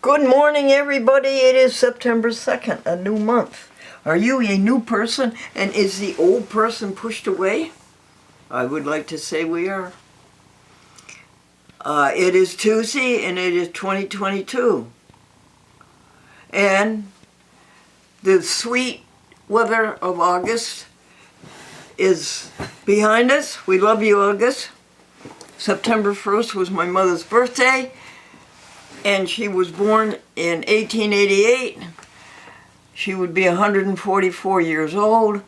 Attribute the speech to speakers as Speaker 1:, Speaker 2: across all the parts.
Speaker 1: Good morning, everybody. It is September 2nd, a new month. Are you a new person, and is the old person pushed away? I would like to say we are. It is Tuesday, and it is 2022. And the sweet weather of August is behind us. We love you, August. September 1st was my mother's birthday, and she was born in 1888. She would be 144 years old.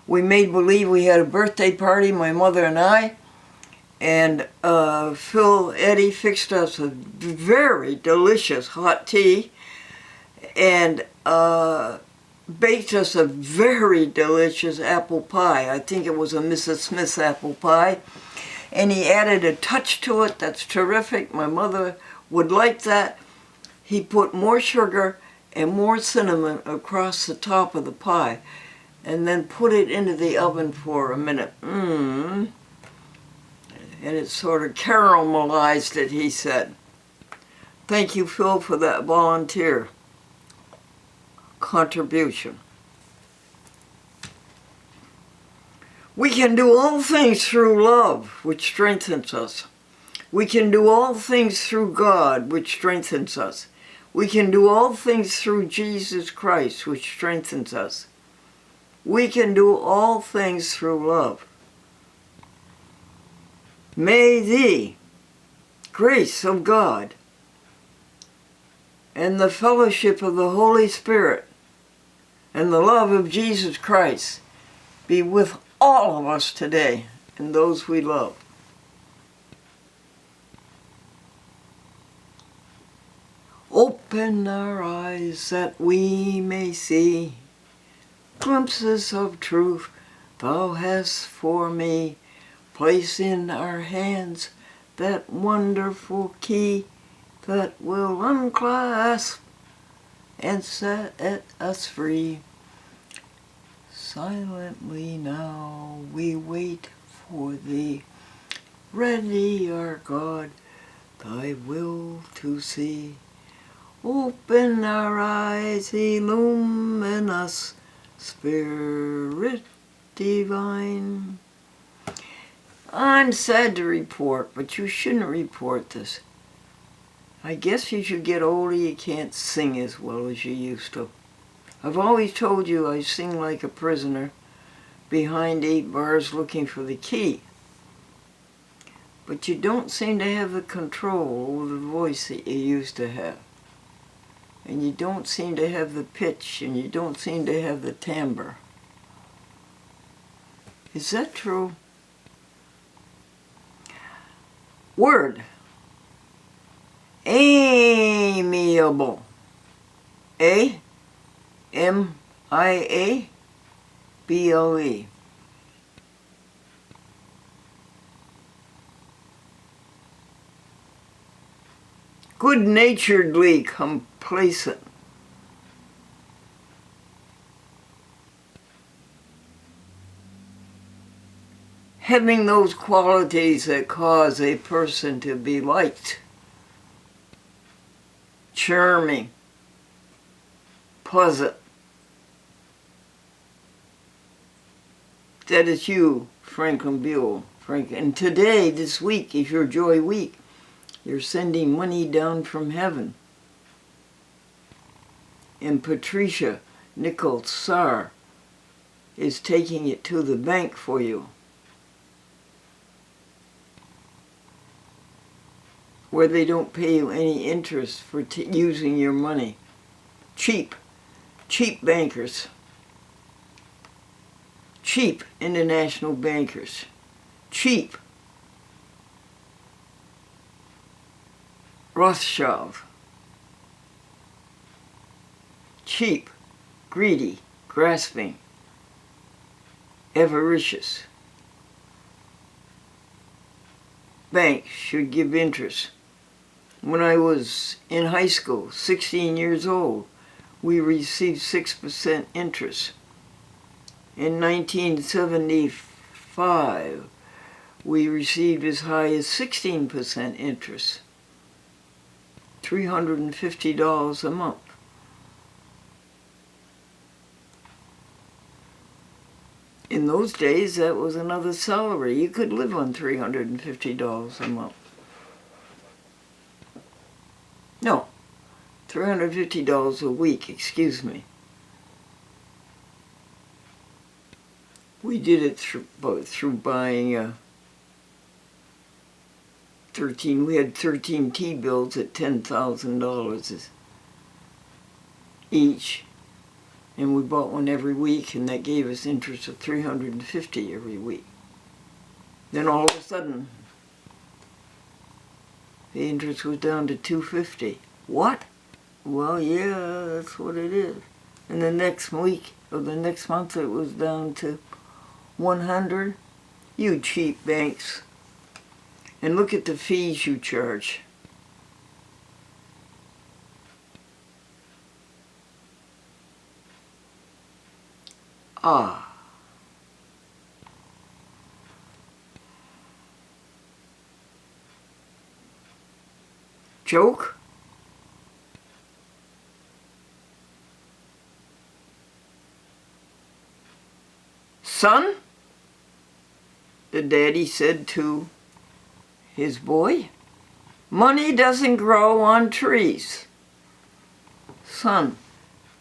Speaker 1: We made believe we had a birthday party, my mother and I, and Eddie fixed us a very delicious hot tea and baked us a very delicious apple pie. I think it was a Mrs. Smith's apple pie. And he added a touch to it that's terrific. My mother would like that. He put more sugar and more cinnamon across the top of the pie and then put it into the oven for a minute. And it sort of caramelized it, he said. Thank you, Phil, for that volunteer contribution. We can do all things through love, which strengthens us. We can do all things through God, which strengthens us. We can do all things through Jesus Christ, which strengthens us. We can do all things through love. May the grace of God and the fellowship of the Holy Spirit and the love of Jesus Christ be with all of us today and those we love. Open our eyes that we may see glimpses of truth Thou hast for me. Place in our hands that wonderful key that will unclasp and set us free. Silently now we wait for Thee. Ready, our God, Thy will to see. Open our eyes, illumine us, Spirit divine. I'm sad to report, but you shouldn't report this. I guess as you get older, you can't sing as well as you used to. I've always told you I sing like a prisoner behind 8 bars looking for the key. But you don't seem to have the control over the voice that you used to have. And you don't seem to have the pitch, and you don't seem to have the timbre. Is that true? Word. Amiable. A-M-I-A-B-L-E. Good-naturedly complacent. Having those qualities that cause a person to be liked. Charming. Pleasant. That is you, Franklin Buell. And today, this week, is your Joy Week. You're sending money down from heaven. And Patricia Nichols Sarr is taking it to the bank for you, where they don't pay you any interest for using your money. Cheap bankers. Cheap international bankers. Cheap Rothschild. Cheap, greedy, grasping, avaricious. Banks should give interest. When I was in high school, 16 years old, we received 6% interest. In 1975, we received as high as 16% interest. $350 a month. In those days, that was another salary. You could live on $350 a month. No, $350 a week, excuse me. We did it through buying 13, we had 13 T-bills at $10,000 each. And we bought one every week, and that gave us interest of $350 every week. Then all of a sudden, the interest was down to $250. What? Well, yeah, that's what it is. And the next week, or the next month, it was down to $100. You cheap banks. And look at the fees you charge. Ah. Joke? Son? The daddy said to his boy, money doesn't grow on trees. Son,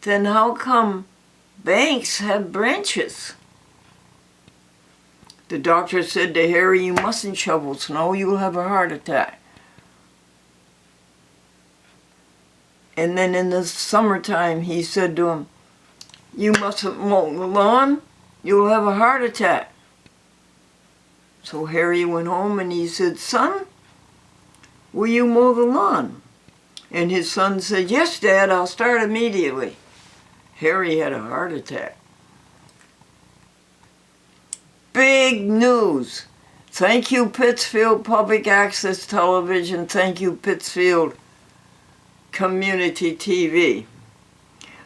Speaker 1: then how come banks have branches? The doctor said to Harry, you mustn't shovel snow, you'll have a heart attack. And then in the summertime, he said to him, you mustn't mow the lawn, you'll have a heart attack. So Harry went home and he said, son, will you mow the lawn? And his son said, yes, Dad, I'll start immediately. Harry had a heart attack. Big news. Thank you, Pittsfield Public Access Television. Thank you, Pittsfield Community TV.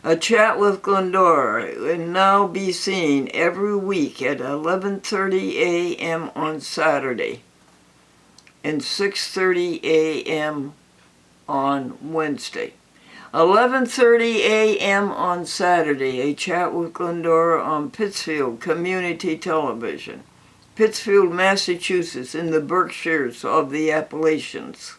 Speaker 1: A Chat with Glendora will now be seen every week at 11:30 a.m. on Saturday and 6:30 a.m. on Wednesday. 11:30 a.m. on Saturday, A Chat with Glendora on Pittsfield Community Television, Pittsfield, Massachusetts, in the Berkshires of the Appalachians.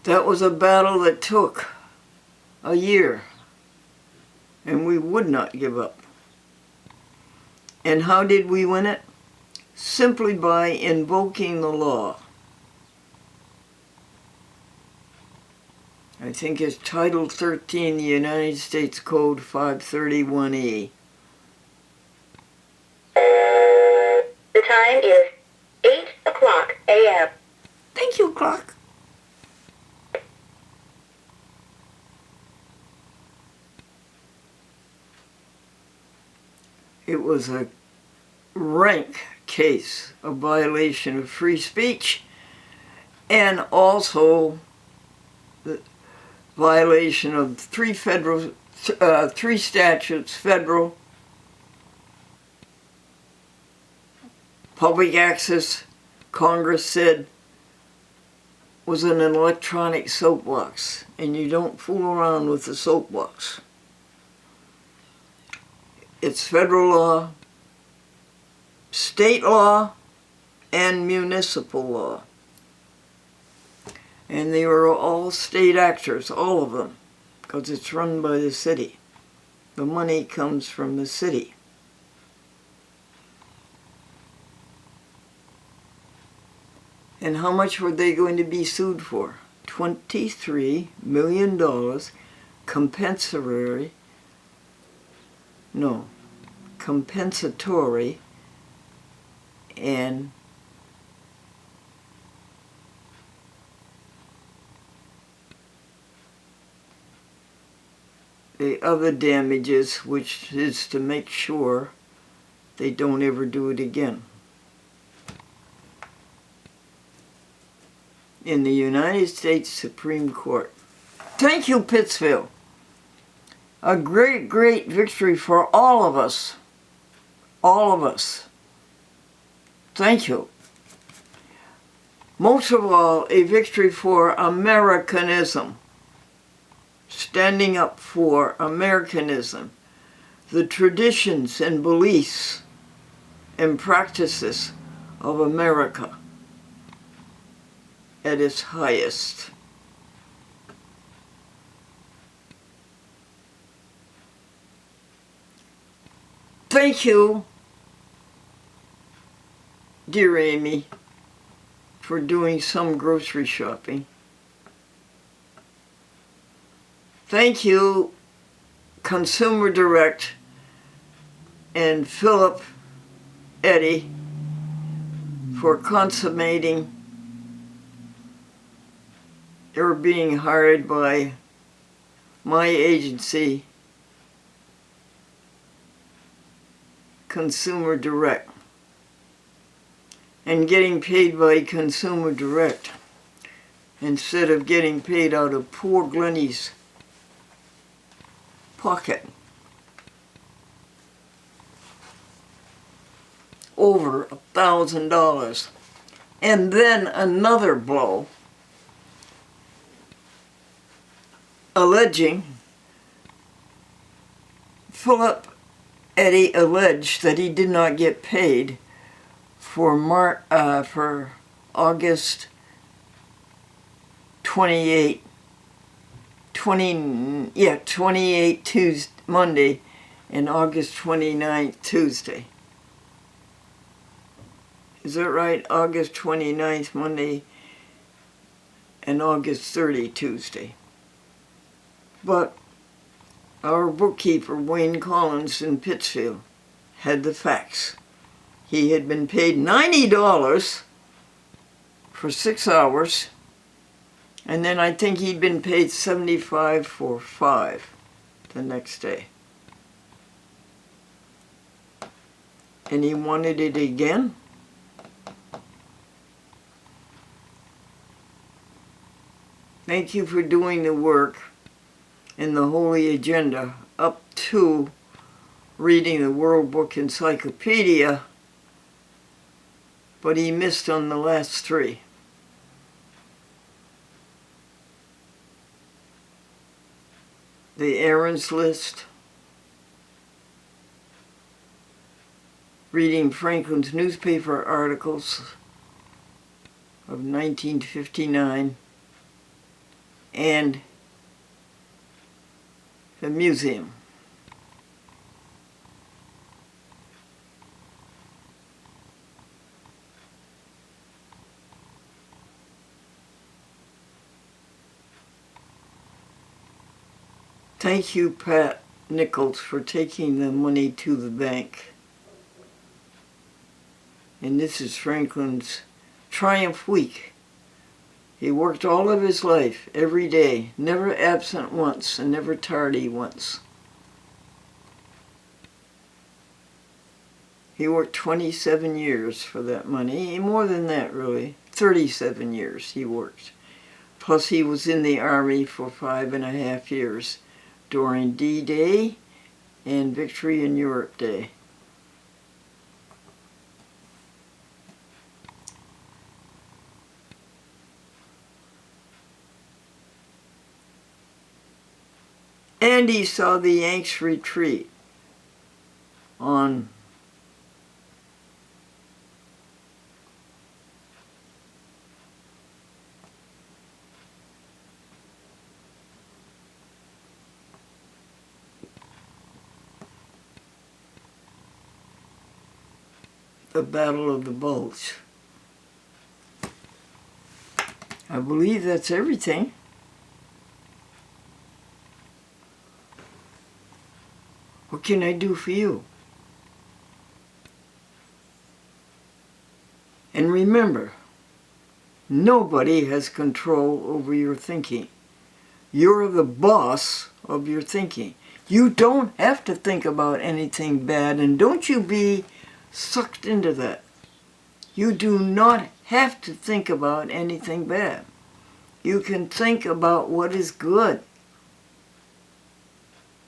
Speaker 1: That was a battle that took a year, and we would not give up. And how did we win it? Simply by invoking the law. I think it's Title 13, the United States Code 531E.
Speaker 2: The time is 8 o'clock a.m.
Speaker 1: Thank you, clock. It was a rank case of violation of free speech and also the violation of three statutes, federal, public access, Congress said, was an electronic soapbox, and you don't fool around with the soapbox. It's federal law, state law, and municipal law. And they were all state actors, all of them, because it's run by the city. The money comes from the city. And how much were they going to be sued for? $23 million compensatory and the other damages, which is to make sure they don't ever do it again. In the United States Supreme Court. Thank you, Pittsfield. A great, great victory for all of us. All of us. Thank you. Most of all, a victory for Americanism. Standing up for Americanism, the traditions and beliefs and practices of America at its highest. Thank you, dear Amy, for doing some grocery shopping. Thank you, Consumer Direct and Philip Eddy, for consummating or being hired by my agency, Consumer Direct, and getting paid by Consumer Direct instead of getting paid out of poor Glennie's pocket. Over $1,000. And then another blow, alleging Philip Eddy alleged that he did not get paid for August 28 Tuesday, Monday, and August 29th Tuesday. Is that right? August 29th Monday and August 30 Tuesday. But our bookkeeper, Wayne Collins in Pittsfield, had the facts. He had been paid $90 for 6 hours, and then I think he'd been paid $75 for 5 the next day. And he wanted it again. Thank you for doing the work in the Holy Agenda up to reading the World Book Encyclopedia, but he missed on the last 3. The Aaron's List, reading Franklin's newspaper articles of 1959, and the museum. Thank you, Pat Nichols, for taking the money to the bank. And this is Franklin's Triumph Week. He worked all of his life, every day, never absent once and never tardy once. He worked 27 years for that money, more than that really, 37 years he worked. Plus he was in the Army for 5.5 years during D-Day and Victory in Europe Day. And he saw the Yanks retreat on the Battle of the Bulge. I believe that's everything. What can I do for you? And remember, nobody has control over your thinking. You're the boss of your thinking. You don't have to think about anything bad, and don't you be sucked into that. You do not have to think about anything bad. You can think about what is good.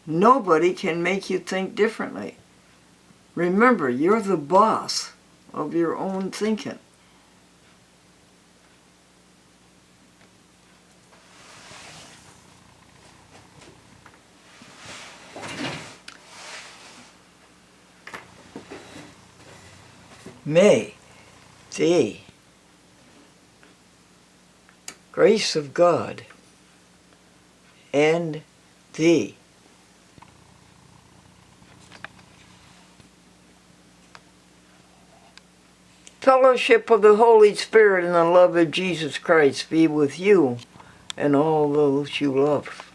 Speaker 1: Nobody can make you think differently. Remember, you're the boss of your own thinking. May the grace of God and the fellowship of the Holy Spirit and the love of Jesus Christ be with you and all those you love.